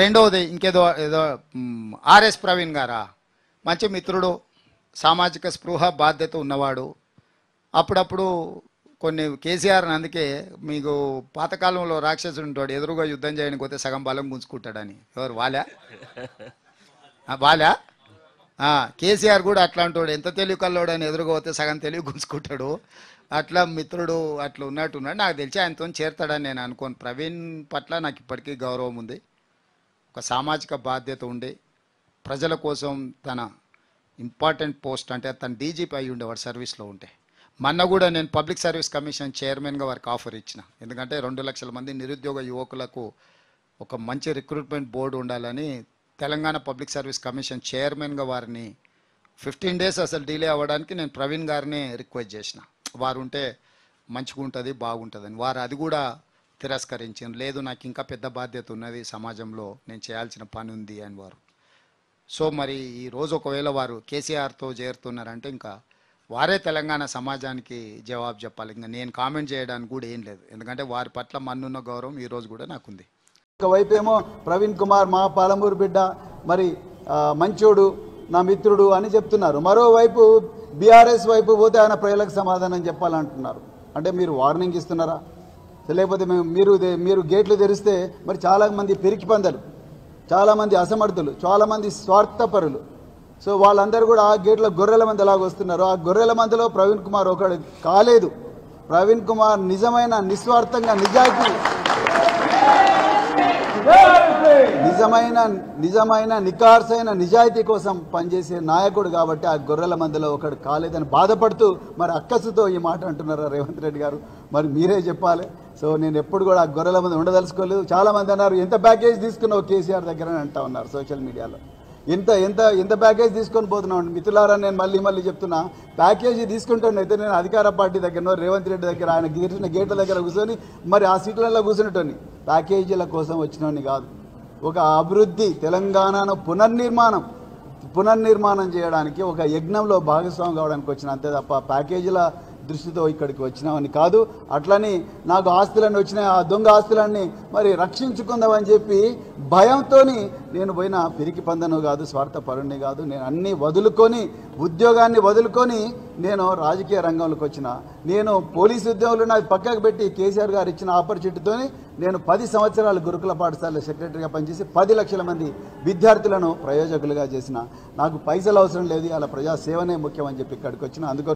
రెండవది ఇంకేదో ఏదో ఆర్ఎస్ ప్రవీణ్ గారా, మంచి మిత్రుడు, సామాజిక స్పృహ బాధ్యత ఉన్నవాడు. అప్పుడప్పుడు కొన్ని కేసీఆర్ అందుకే మీకు పాతకాలంలో రాక్షసుడు ఉంటాడు, ఎదురుగా యుద్ధం చేయడానికి పోతే సగం బలం గుంజుకుంటాడని. ఎవరు వాలా కేసీఆర్ కూడా అట్లా అంటాడు, ఎంత తెలివి కల్లోడు అని ఎదురుగా పోతే సగం తెలివి గుంజుకుంటాడు. అట్లా మిత్రుడు అట్లా ఉన్నట్టున్నాడు. నాకు తెలిసి ఆయనతో చేరుతాడని నేను అనుకోను. ప్రవీణ్ పట్ల నాకు ఇప్పటికీ గౌరవం ఉంది. ఒక సామాజిక బాధ్యత ఉండి ప్రజల కోసం తన ఇంపార్టెంట్ పోస్ట్ అంటే తన డీజీపీ అయి ఉండేవాడు సర్వీస్లో ఉంటే. మొన్న కూడా నేను పబ్లిక్ సర్వీస్ కమిషన్ చైర్మన్గా వారికి ఆఫర్ ఇచ్చిన. ఎందుకంటే 2 లక్షల మంది నిరుద్యోగ యువకులకు ఒక మంచి రిక్రూట్మెంట్ బోర్డు ఉండాలని తెలంగాణ పబ్లిక్ సర్వీస్ కమిషన్ చైర్మన్గా వారిని 15 డేస్ అసలు డిలే అవ్వడానికి నేను ప్రవీణ్ గారిని రిక్వెస్ట్ చేసిన. వారు ఉంటే మంచిగా ఉంటుంది, బాగుంటుందని. వారు అది కూడా తిరస్కరించారు. లేదు, నాకు ఇంకా పెద్ద బాధ్యత ఉన్నది, సమాజంలో నేను చేయాల్సిన పని ఉంది అని వారు. సో మరి ఈరోజు ఒకవేళ వారు కేసీఆర్తో చేరుతున్నారంటే ఇంకా వారే తెలంగాణ సమాజానికి జవాబు చెప్పాలి. ఇంకా నేను కామెంట్ చేయడానికి కూడా ఏం లేదు, ఎందుకంటే వారి పట్ల మన్నున్న గౌరవం ఈరోజు కూడా నాకుంది. ఒకవైపు ఏమో ప్రవీణ్ కుమార్ మా పాలమూరు బిడ్డ, మరి మంచోడు, నా మిత్రుడు అని చెప్తున్నారు. మరోవైపు బీఆర్ఎస్ వైపు పోతే ఆయన ప్రజలకు సమాధానం చెప్పాలంటున్నారు. అంటే మీరు వార్నింగ్ ఇస్తున్నారా? లేకపోతే మీరు గేట్లు తెరిస్తే మరి చాలామంది పెరికి పందలు, చాలామంది అసమర్థులు, చాలామంది స్వార్థపరులు, సో వాళ్ళందరూ కూడా ఆ గేట్ల గొర్రెల మంది ఎలాగ వస్తున్నారు. ఆ గొర్రెల మందిలో ప్రవీణ్ కుమార్ ఒకడు కాలేదు. ప్రవీణ్ కుమార్ నిజమైన నిస్వార్థంగా నిజమైన నికార్సైన నిజాయితీ కోసం పనిచేసే నాయకుడు కాబట్టి ఆ గొర్రెల మందిలో ఒకడు కాలేదని బాధపడుతూ మరి అక్కసుతో ఈ మాట అంటున్నారు రేవంత్ రెడ్డి గారు. మరి మీరే చెప్పాలి. సో నేను ఎప్పుడు కూడా ఆ గొర్రెల మంది ఉండదలుచుకోలేదు. చాలామంది అన్నారు ఎంత ప్యాకేజ్ తీసుకున్నావు కేసీఆర్ దగ్గర అని అంటా ఉన్నారు సోషల్ మీడియాలో. ఎంత ప్యాకేజ్ తీసుకొని పోతున్నాను మిత్రులారా. నేను మళ్ళీ చెప్తున్నా, ప్యాకేజీ తీసుకుంటానైతే నేను అధికార పార్టీ దగ్గర రేవంత్ రెడ్డి దగ్గర ఆయన గీర్చిన గేట్ల దగ్గర కూర్చొని మరి ఆ సీట్లలో కూర్చునేటోని, ప్యాకేజీల కోసం వచ్చినోని కాదు. ఒక అభివృద్ధి, తెలంగాణను పునర్నిర్మాణం చేయడానికి ఒక యజ్ఞంలో భాగస్వామి కావడానికి వచ్చిన, అంతే తప్ప ప్యాకేజీల దృష్టితో ఇక్కడికి వచ్చినామని కాదు. అట్లని నాకు ఆస్తులన్నీ వచ్చినాయి, ఆ దొంగ ఆస్తులన్నీ మరి రక్షించుకుందామని చెప్పి భయంతో నేను పోయిన పిరికి పందను కాదు, స్వార్థపరుణ్ణి కాదు. నేను అన్నీ వదులుకొని, ఉద్యోగాన్ని వదులుకొని నేను రాజకీయ రంగంలోకి వచ్చిన. నేను పోలీసు ఉద్యోగులు నాకు పక్కకు పెట్టి కేసీఆర్ గారు ఇచ్చిన ఆపర్చునిటీతో నేను 10 సంవత్సరాలు గురుకుల పాఠశాల సెక్రటరీగా పనిచేసి 10 లక్షల మంది విద్యార్థులను ప్రయోజకులుగా చేసిన. నాకు పైసలు అవసరం లేదు, అలా ప్రజాసేవనే ముఖ్యం అని చెప్పి ఇక్కడికి వచ్చిన. అందుకో